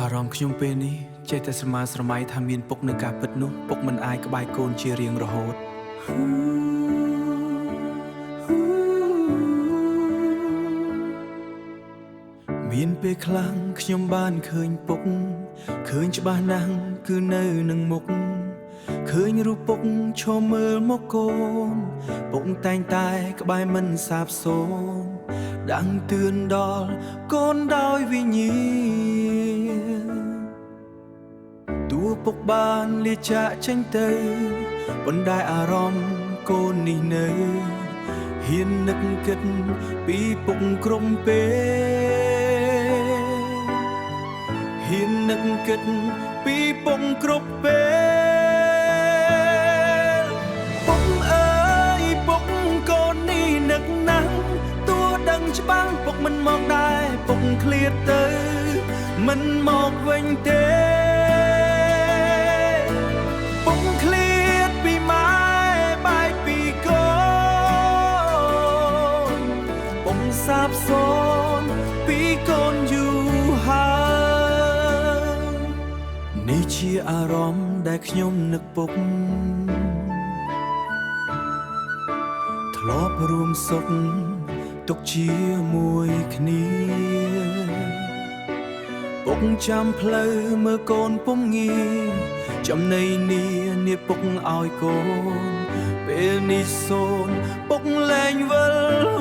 អារម្មណ៍ខ្ញុំពេលនេះចេះតែស្រមើស្រមៃថាមានពុកនឹងការពិតនោះពុកមិនអាចក្បែរកូនជារៀងរហូតមានពេលខ្លាំងខ្ញុំបានឃើញពុកឃើញច្បាស់ណាស់គឺនៅនឹងមុខឃើញរូបពុកឈរមើលមកកូនពុកតែងតែក្បែរមិនសាបសូន្យដាំងទឿនដល់កូនដោយវិញ្ញាណតួពុកបានលាចាកចេញទៅប៉ុន្តែអារម្មណ៍កូននេះនៅហ៊ាននឹកគិតពីពុកក្រុមពេលហ៊ាននឹកគិតពីពុកគ្រប់ពេលពុកអើយពុកកូននេះនឹកណាស់តួដឹងច្បាស់ពុកមិនមកដែរពុកឃ្លាតទៅមិនមកវិញទេពុកឃ្លាតពីម៉ែបែកពីកូនពុកសាបសូន្យពីកូនយូរហើយនេះជាអារម្មណ៍ដែលខ្ញុំនឹកពុកធ្លាប់រួមសុខទុកជាមួយគ្នាពុកចាំផ្លូវមើលកូនពុំងាចំណៃនេះពុកឲ្យកូនពេលនេះសូនពុកលែងវិល